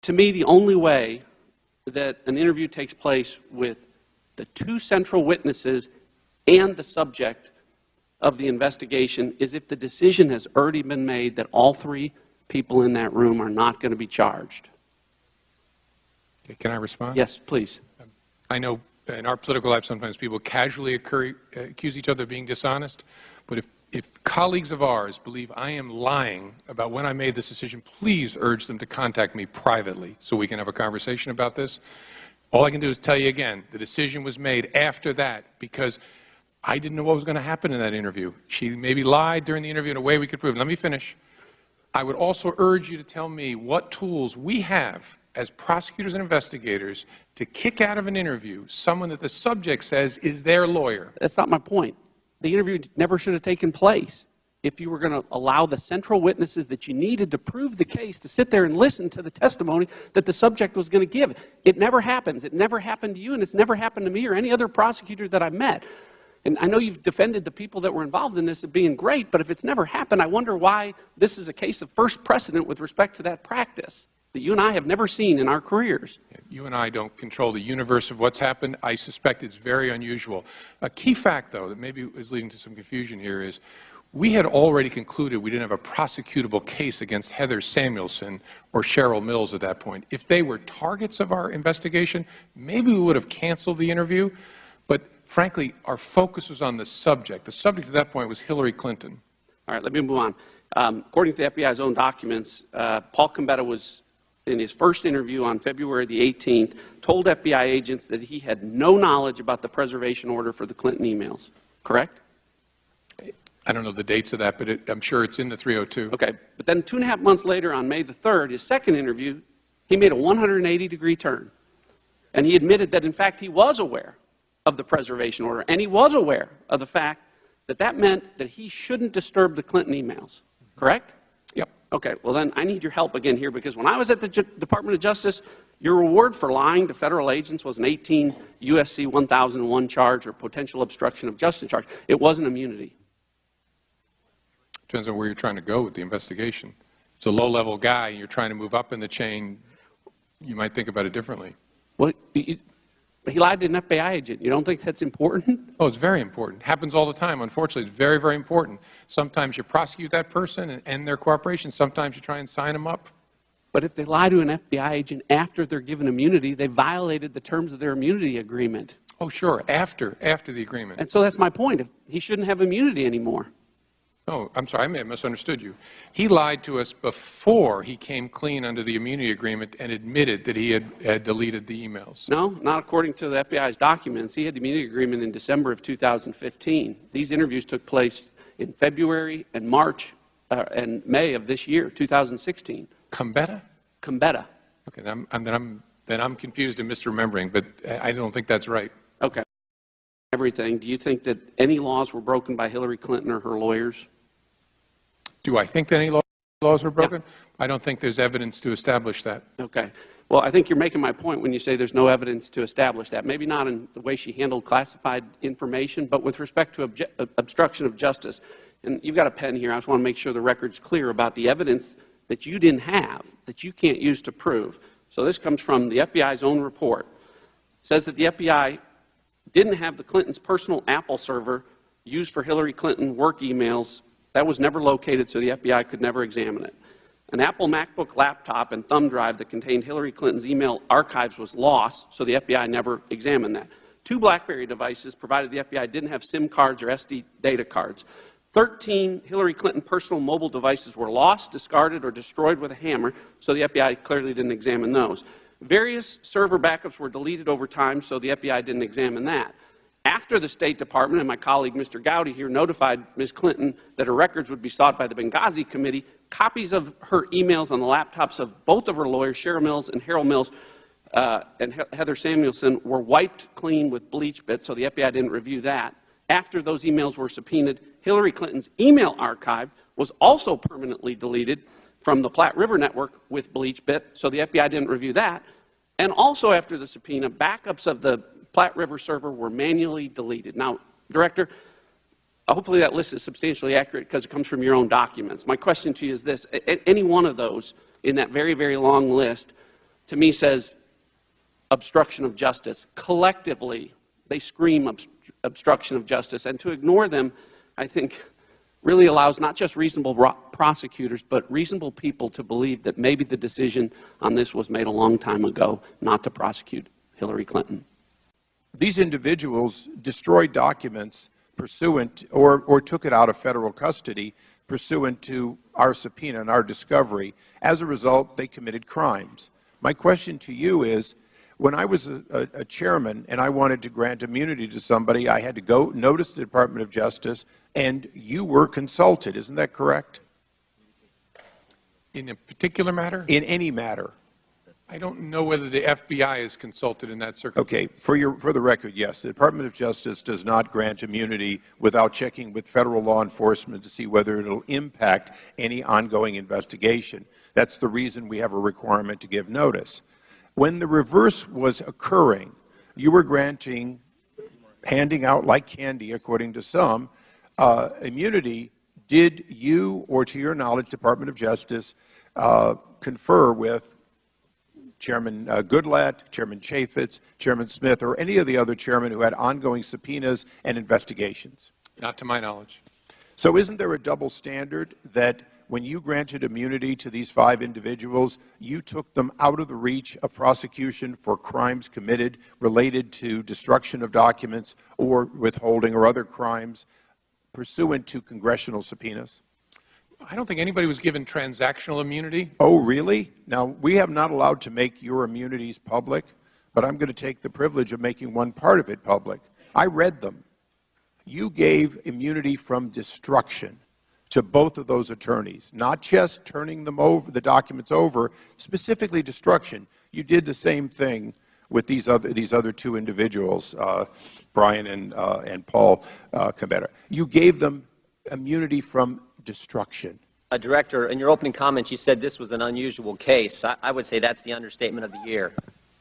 To me, the only way that an interview takes place with the two central witnesses and the subject of the investigation is if the decision has already been made that all three people in that room are not going to be charged. Okay, can I respond? Yes, please. I know in our political life sometimes people casually accuse each other of being dishonest, but if colleagues of ours believe I am lying about when I made this decision, please urge them to contact me privately so we can have a conversation about this. All I can do is tell you again, the decision was made after that because I didn't know what was going to happen in that interview. She maybe lied during the interview in a way we could prove. Let me finish. I would also urge you to tell me what tools we have as prosecutors and investigators to kick out of an interview someone that the subject says is their lawyer. That's not my point. The interview never should have taken place if you were going to allow the central witnesses that you needed to prove the case to sit there and listen to the testimony that the subject was going to give. It never happens. It never happened to you, and it's never happened to me or any other prosecutor that I met. And I know you've defended the people that were involved in this as being great, but if it's never happened, I wonder why this is a case of first precedent with respect to that practice that you and I have never seen in our careers. You and I don't control the universe of what's happened. I suspect it's very unusual. A key fact, though, that maybe is leading to some confusion here is we had already concluded we didn't have a prosecutable case against Heather Samuelson or Cheryl Mills at that point. If they were targets of our investigation, maybe we would have canceled the interview. But frankly, our focus was on the subject. The subject at that point was Hillary Clinton. All right, let me move on. According to the FBI's own documents, Paul Gambetta was, in his first interview on February the 18th, told FBI agents that he had no knowledge about the preservation order for the Clinton emails. Correct? I don't know the dates of that, but I'm sure it's in the 302. Okay, but then 2.5 months later, on May the 3rd, his second interview, he made a 180-degree turn. And he admitted that, in fact, he was aware of the preservation order, and he was aware of the fact that that meant that he shouldn't disturb the Clinton emails. Correct? Yep. Okay, well then I need your help again here, because when I was at the Department of Justice, your reward for lying to federal agents was an 18 U.S.C. 1001 charge or potential obstruction of justice charge. It wasn't immunity. Depends on where you're trying to go with the investigation. It's a low-level guy, and you're trying to move up in the chain, you might think about it differently. Well, he lied to an FBI agent. You don't think that's important? Oh, it's very important. Happens all the time. Unfortunately, it's very, very important. Sometimes you prosecute that person and end their cooperation. Sometimes you try and sign them up. But if they lie to an FBI agent after they're given immunity, they violated the terms of their immunity agreement. Oh, sure, after the agreement. And so that's my point. He shouldn't have immunity anymore. Oh, I'm sorry, I may have misunderstood you. He lied to us before he came clean under the immunity agreement and admitted that he had deleted the emails. No, not according to the FBI's documents. He had the immunity agreement in December of 2015. These interviews took place in February and March and May of this year, 2016. Gambetta? Gambetta. Okay, then I'm confused and misremembering, but I don't think that's right. Okay. Everything. Do you think that any laws were broken by Hillary Clinton or her lawyers? Do I think that any laws were broken? Yeah. I don't think there's evidence to establish that. Okay. Well, I think you're making my point when you say there's no evidence to establish that. Maybe not in the way she handled classified information, but with respect to obstruction of justice. And you've got a pen here. I just want to make sure the record's clear about the evidence that you didn't have, that you can't use to prove. So this comes from the FBI's own report. It says that the FBI didn't have the Clintons' personal Apple server used for Hillary Clinton work emails. That was never located, so the FBI could never examine it. An Apple MacBook laptop and thumb drive that contained Hillary Clinton's email archives was lost, so the FBI never examined that. 2 BlackBerry devices, provided the FBI didn't have SIM cards or SD data cards. 13 Hillary Clinton personal mobile devices were lost, discarded, or destroyed with a hammer, so the FBI clearly didn't examine those. Various server backups were deleted over time, so the FBI didn't examine that. After the State Department and my colleague, Mr. Gowdy, here notified Ms. Clinton that her records would be sought by the Benghazi Committee, copies of her emails on the laptops of both of her lawyers, Cheryl Mills and Harold Mills, and Heather Samuelson, were wiped clean with bleach bits, so the FBI didn't review that. After those emails were subpoenaed, Hillary Clinton's email archive was also permanently deleted from the Platte River Network with bleach bit, so the FBI didn't review that. And also after the subpoena, backups of the Platte River server were manually deleted. Now, Director, hopefully that list is substantially accurate because it comes from your own documents. My question to you is this. Any one of those in that very, very long list to me says obstruction of justice. Collectively, they scream obstruction of justice, and to ignore them, I think, really allows not just reasonable prosecutors, but reasonable people to believe that maybe the decision on this was made a long time ago not to prosecute Hillary Clinton. These individuals destroyed documents pursuant or took it out of federal custody pursuant to our subpoena and our discovery. As a result, they committed crimes. My question to you is, when I was a chairman and I wanted to grant immunity to somebody, I had to go notice the Department of Justice, and you were consulted. Isn't that correct? In a particular matter? In any matter. I don't know whether the FBI is consulted in that circumstance. Okay, for the record, yes, the Department of Justice does not grant immunity without checking with federal law enforcement to see whether it will impact any ongoing investigation. That's the reason we have a requirement to give notice. When the reverse was occurring, you were granting, handing out like candy, according to some, immunity. Did you, or to your knowledge, Department of Justice, confer with Chairman Goodlatte, Chairman Chaffetz, Chairman Smith, or any of the other chairmen who had ongoing subpoenas and investigations? Not to my knowledge. So isn't there a double standard that when you granted immunity to these 5 individuals, you took them out of the reach of prosecution for crimes committed related to destruction of documents or withholding or other crimes pursuant to congressional subpoenas? I don't think anybody was given transactional immunity. Oh, really? Now, we have not allowed to make your immunities public, but I'm going to take the privilege of making one part of it public. I read them. You gave immunity from destruction to both of those attorneys, not just turning them over, the documents over, specifically destruction. You did the same thing with these other 2 individuals, Brian and Paul Cabetta. You gave them immunity from destruction. Director, in your opening comments, you said this was an unusual case. I would say that's the understatement of the year.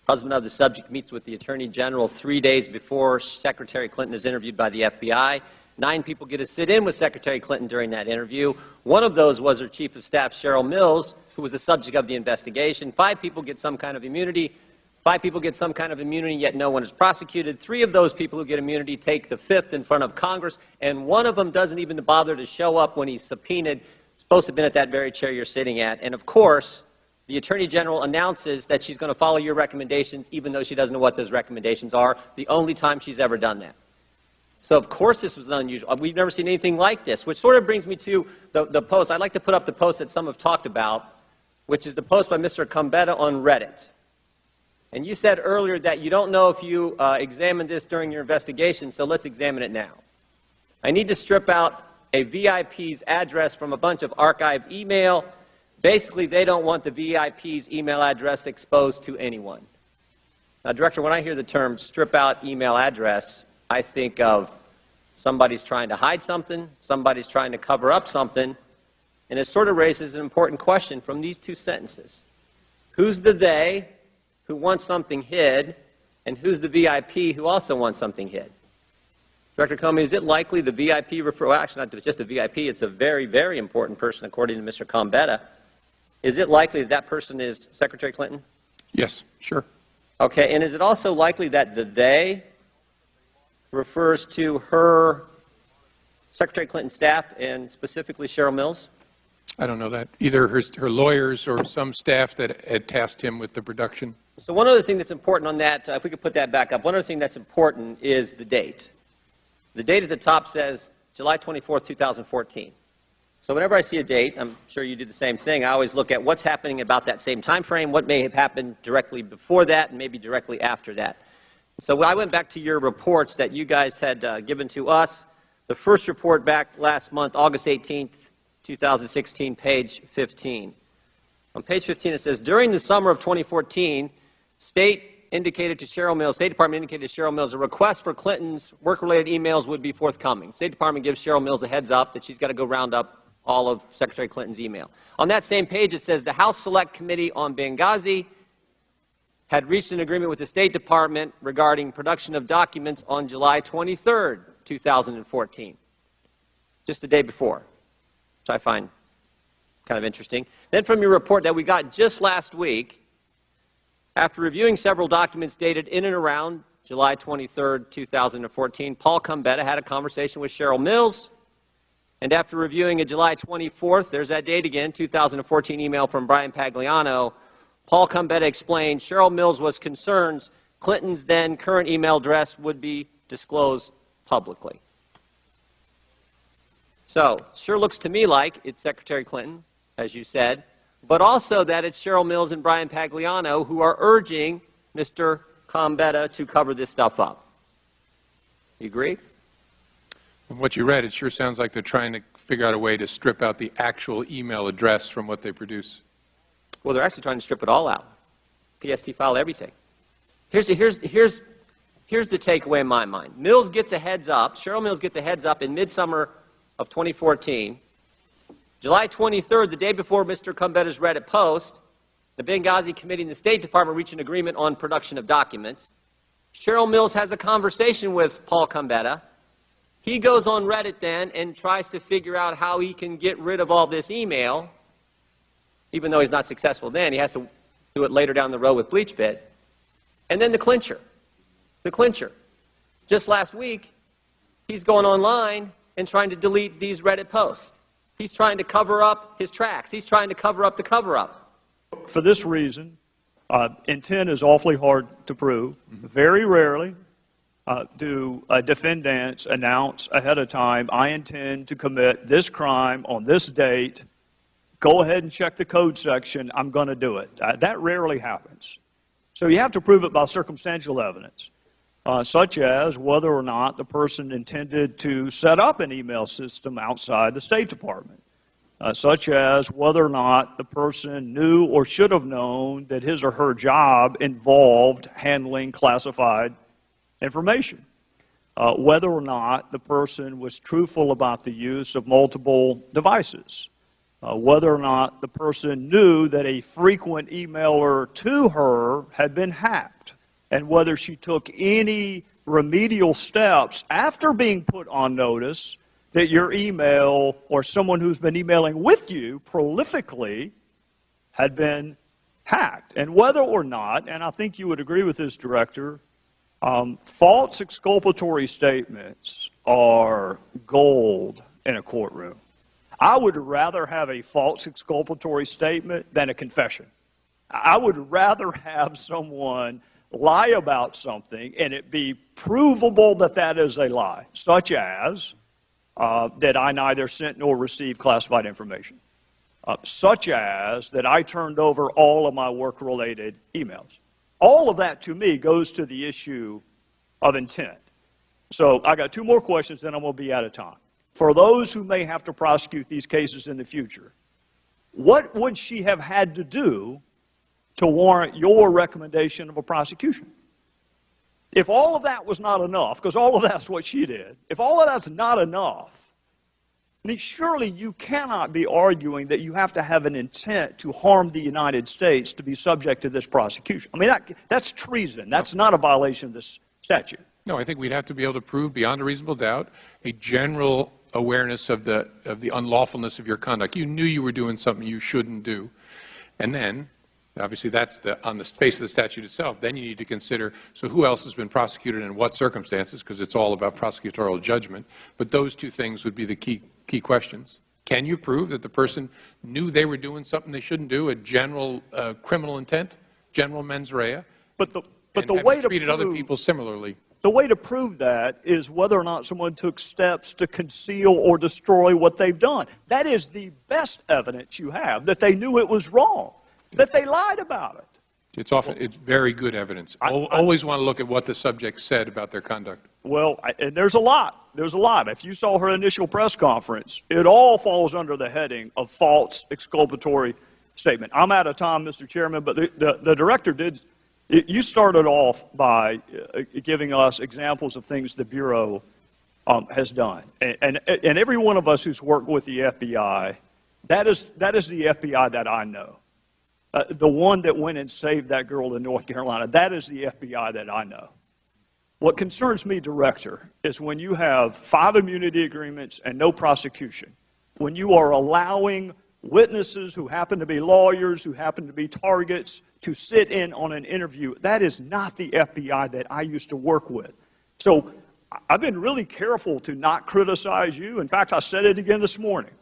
Husband of the subject meets with the Attorney General 3 days before Secretary Clinton is interviewed by the FBI. 9 people get to sit in with Secretary Clinton during that interview. One of those was her Chief of Staff, Cheryl Mills, who was the subject of the investigation. 5 people get some kind of immunity. 5 people get some kind of immunity, yet no one is prosecuted. 3 of those people who get immunity take the 5th in front of Congress, and one of them doesn't even bother to show up when he's subpoenaed. Supposed to have been at that very chair you're sitting at. And of course, the Attorney General announces that she's going to follow your recommendations, even though she doesn't know what those recommendations are, the only time she's ever done that. So of course this was unusual. We've never seen anything like this, which sort of brings me to the post. I'd like to put up the post that some have talked about, which is the post by Mr. Gambetta on Reddit. And you said earlier that you don't know if you examined this during your investigation, so let's examine it now. I need to strip out a VIP's address from a bunch of archived email. Basically, they don't want the VIP's email address exposed to anyone. Now, Director, when I hear the term strip out email address, I think of somebody's trying to hide something, somebody's trying to cover up something, and it sort of raises an important question from these 2 sentences. Who's the they who wants something hid, and who's the VIP who also wants something hid? Director Comey, is it likely the VIP well, actually not just a VIP, it's a very, very important person according to Mr. Gambetta. Is it likely that that person is Secretary Clinton? Yes, sure. Okay, and is it also likely that the they refers to her Secretary Clinton's staff and specifically Cheryl Mills? I don't know that. Either her lawyers or some staff that had tasked him with the production. So one other thing that's important on that, if we could put that back up, one other thing that's important is the date. The date at the top says July 24th, 2014. So whenever I see a date, I'm sure you do the same thing, I always look at what's happening about that same time frame, what may have happened directly before that, and maybe directly after that. So I went back to your reports that you guys had given to us. The first report back last month, August 18th, 2016, page 15. On page 15 it says, during the summer of 2014, State Department indicated to Cheryl Mills a request for Clinton's work-related emails would be forthcoming. State Department gives Cheryl Mills a heads up that she's got to go round up all of Secretary Clinton's email. On that same page it says the House Select Committee on Benghazi had reached an agreement with the State Department regarding production of documents on July 23rd, 2014, just the day before, which I find kind of interesting. Then from your report that we got just last week, After reviewing several documents dated in and around July 23, 2014, Paul Combetta had a conversation with Cheryl Mills. And after reviewing a July 24th, there's that date again, 2014 email from Brian Pagliano, Paul Combetta explained Cheryl Mills was concerned Clinton's then current email address would be disclosed publicly. So, sure looks to me like it's Secretary Clinton, as you said, but also that it's Cheryl Mills and Brian Pagliano who are urging Mr. Combetta to cover this stuff up. You agree? From what you read, it sure sounds like they're trying to figure out a way to strip out the actual email address from what they produce. Well, they're actually trying to strip it all out. PST file, everything. Here's the takeaway in my mind. Mills gets a heads up, Cheryl Mills gets a heads up in midsummer of 2014. July 23rd, the day before Mr. Combetta's Reddit post, the Benghazi Committee and the State Department reach an agreement on production of documents. Cheryl Mills has a conversation with Paul Combetta. He goes on Reddit then and tries to figure out how he can get rid of all this email. Even though he's not successful then, he has to do it later down the road with BleachBit. And then the clincher. The clincher. Just last week, he's going online and trying to delete these Reddit posts. He's trying to cover up his tracks. He's trying to cover up the cover-up. For this reason, intent is awfully hard to prove. Very rarely do defendants announce ahead of time, I intend to commit this crime on this date. Go ahead and check the code section. I'm going to do it. That rarely happens. So you have to prove it by circumstantial evidence, such as whether or not the person intended to set up an email system outside the State Department, such as whether or not the person knew or should have known that his or her job involved handling classified information, whether or not the person was truthful about the use of multiple devices, whether or not the person knew that a frequent emailer to her had been hacked, and whether she took any remedial steps after being put on notice that your email or someone who's been emailing with you prolifically had been hacked. And whether or not, and I think you would agree with this, Director, false exculpatory statements are gold in a courtroom. I would rather have a false exculpatory statement than a confession. I would rather have someone lie about something and it be provable that that is a lie, such as that I neither sent nor received classified information, such as that I turned over all of my work-related emails. All of that, to me, goes to the issue of intent. So I got two more questions, then I'm going to be out of time. For those who may have to prosecute these cases in the future, what would she have had to do to warrant your recommendation of a prosecution? If all of that was not enough, because all of that's what she did, if all of that's not enough, I mean, surely you cannot be arguing that you have to have an intent to harm the United States to be subject to this prosecution. I mean, that's treason. That's not a violation of this statute. No, I think we'd have to be able to prove beyond a reasonable doubt a general awareness of the unlawfulness of your conduct. You knew you were doing something you shouldn't do. And then, obviously, that's on the face of the statute itself. Then you need to consider, so who else has been prosecuted and in what circumstances, because it's all about prosecutorial judgment. But those two things would be the key questions. Can you prove that the person knew they were doing something they shouldn't do, a general criminal intent, general mens rea, But the and way to treated other people similarly? The way to prove that is whether or not someone took steps to conceal or destroy what they've done. That is the best evidence you have, that they knew it was wrong, that they lied about it. It's very good evidence. Always want to look at what the subject said about their conduct. Well, and there's a lot. There's a lot. If you saw her initial press conference, it all falls under the heading of false exculpatory statement. I'm out of time, Mr. Chairman, but the director did. You started off by giving us examples of things the Bureau has done. And every one of us who's worked with the FBI, that is the FBI that I know. The one that went and saved that girl in North Carolina, that is the FBI that I know. What concerns me, Director, is when you have 5 immunity agreements and no prosecution, when you are allowing witnesses who happen to be lawyers, who happen to be targets, to sit in on an interview. That is not the FBI that I used to work with. So I've been really careful to not criticize you. In fact, I said it again this morning.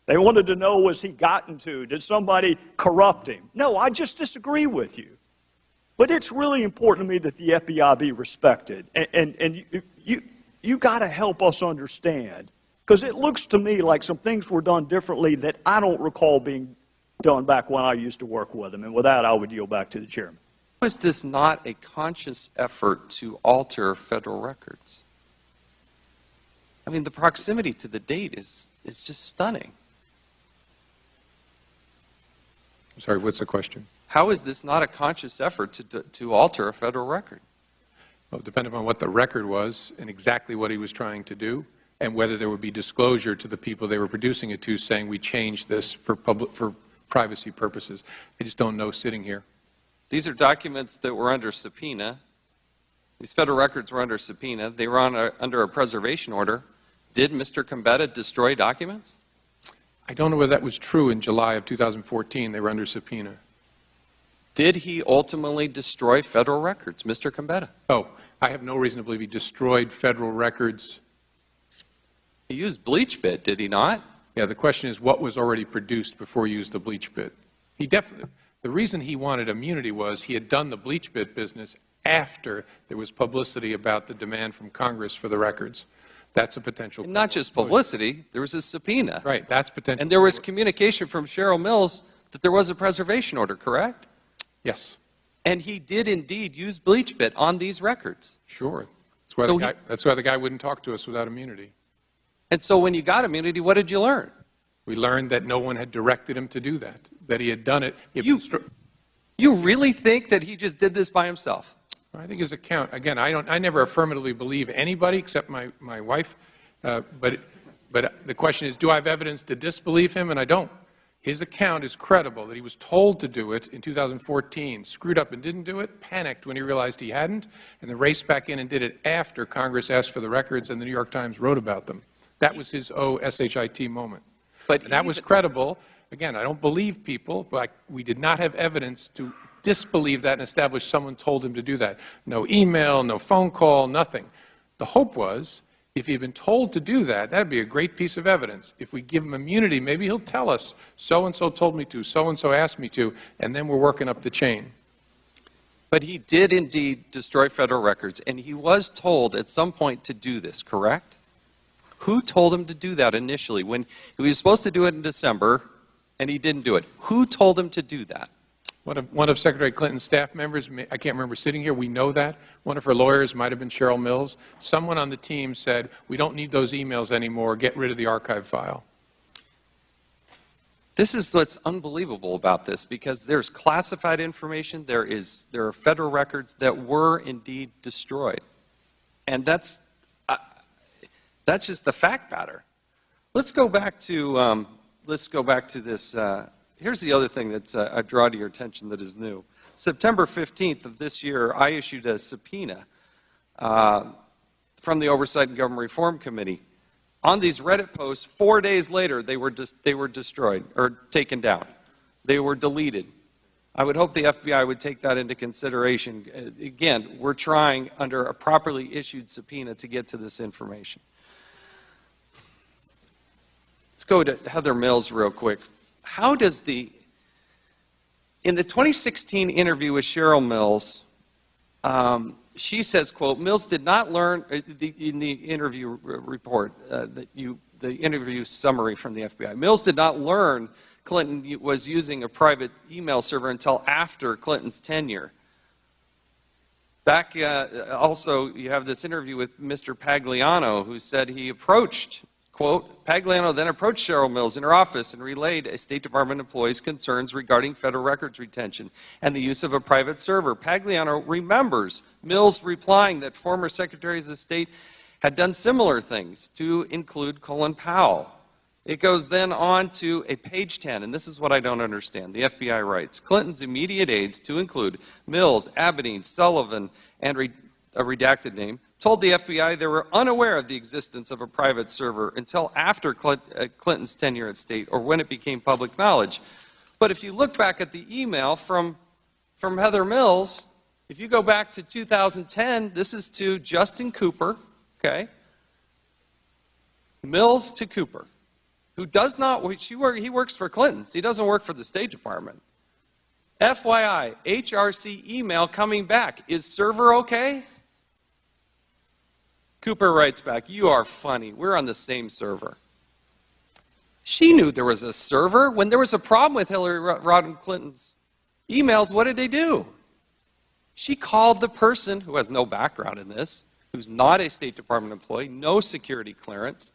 They wanted to know, was he gotten to? Did somebody corrupt him? No, I just disagree with you. But it's really important to me that the FBI be respected. And you got to help us understand. Because it looks to me like some things were done differently that I don't recall being done back when I used to work with them. And with that, I would yield back to the chairman. Was this not a conscious effort to alter federal records? I mean, the proximity to the date is just stunning. I'm sorry, what's the question? How is this not a conscious effort to alter a federal record? Well, depending on what the record was and exactly what he was trying to do, and whether there would be disclosure to the people they were producing it to, saying we changed this for privacy purposes. I just don't know sitting here. These are documents that were under subpoena. These federal records were under subpoena. They were under a preservation order. Did Mr. Gambetta destroy documents? I don't know whether that was true in July of 2014. They were under subpoena. Did he ultimately destroy federal records, Mr. Gambetta? Oh, I have no reason to believe he destroyed federal records. He used bleach bit, did he not? Yeah, the question is what was already produced before he used the bleach bit. He definitely, the reason he wanted immunity was he had done the bleach bit business after there was publicity about the demand from Congress for the records. That's a potential. And not just publicity, there was a subpoena. Right, that's potential. And there was communication from Cheryl Mills that there was a preservation order, correct? Yes. And he did indeed use bleach bit on these records. Sure. That's why the guy wouldn't talk to us without immunity. And so when you got immunity, what did you learn? We learned that no one had directed him to do that he had done it. You really think that he just did this by himself? I think his account, again, I never affirmatively believe anybody except my wife, but the question is, do I have evidence to disbelieve him? And I don't. His account is credible that he was told to do it in 2014, screwed up and didn't do it, panicked when he realized he hadn't, and then raced back in and did it after Congress asked for the records and the New York Times wrote about them. That was his SHIT moment. And that was credible. Again, I don't believe people, but we did not have evidence to disbelieve that and establish someone told him to do that. No email, no phone call, nothing. The hope was, if he had been told to do that, that would be a great piece of evidence. If we give him immunity, maybe he'll tell us, so-and-so told me to, so-and-so asked me to, and then we're working up the chain. But he did indeed destroy federal records, and he was told at some point to do this, correct? Who told him to do that initially? When he was supposed to do it in December, and he didn't do it. Who told him to do that? One of Secretary Clinton's staff members, I can't remember sitting here, we know that. One of her lawyers might have been Cheryl Mills. Someone on the team said, we don't need those emails anymore, get rid of the archive file. This is what's unbelievable about this, because there's classified information, there are federal records that were indeed destroyed. And that's just the fact pattern. Let's go back to this. Here's the other thing that I draw to your attention that is new. September 15th of this year, I issued a subpoena from the Oversight and Government Reform Committee. On these Reddit posts, 4 days later, they were destroyed or taken down. They were deleted. I would hope the FBI would take that into consideration. Again, we're trying under a properly issued subpoena to get to this information. Let's go to Heather Mills real quick. How does in the 2016 interview with Cheryl Mills, she says, quote, Mills did not learn, in the interview report, the interview summary from the FBI, Mills did not learn Clinton was using a private email server until after Clinton's tenure. Back, also, you have this interview with Mr. Pagliano, who said he approached, quote, Pagliano then approached Cheryl Mills in her office and relayed a State Department employee's concerns regarding federal records retention and the use of a private server. Pagliano remembers Mills replying that former secretaries of state had done similar things, to include Colin Powell. It goes then on to a page 10, and this is what I don't understand. The FBI writes, Clinton's immediate aides, to include Mills, Aberdeen, Sullivan, and a redacted name, told the FBI they were unaware of the existence of a private server until after Clinton's tenure at State or when it became public knowledge. But if you look back at the email from Heather Mills, if you go back to 2010, this is to Justin Cooper, okay? Mills to Cooper, who does not, he works for Clinton's. He doesn't work for the State Department. FYI, HRC email coming back. Is server okay? Cooper writes back, you are funny. We're on the same server. She knew there was a server. When there was a problem with Hillary Rodham Clinton's emails, what did they do? She called the person who has no background in this, who's not a State Department employee, no security clearance,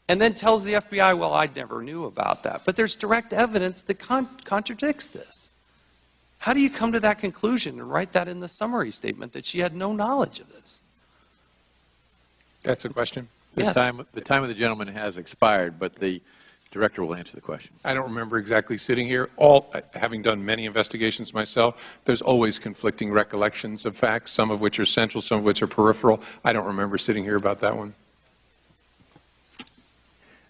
and then tells the FBI, well, I never knew about that. But there's direct evidence that contradicts this. How do you come to that conclusion and write that in the summary statement that she had no knowledge of this? That's a question. Yes. The time of the gentleman has expired, but the director will answer the question. I don't remember exactly sitting here. Having done many investigations myself, there's always conflicting recollections of facts, some of which are central, some of which are peripheral. I don't remember sitting here about that one.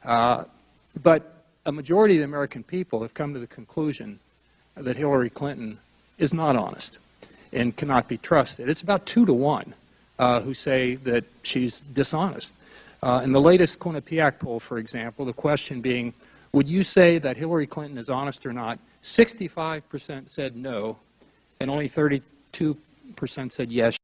But a majority of the American people have come to the conclusion that Hillary Clinton is not honest and cannot be trusted. It's about 2 to 1 who say that she's dishonest. In the latest Quinnipiac poll, for example, the question being, would you say that Hillary Clinton is honest or not? 65% said no, and only 32% said yes.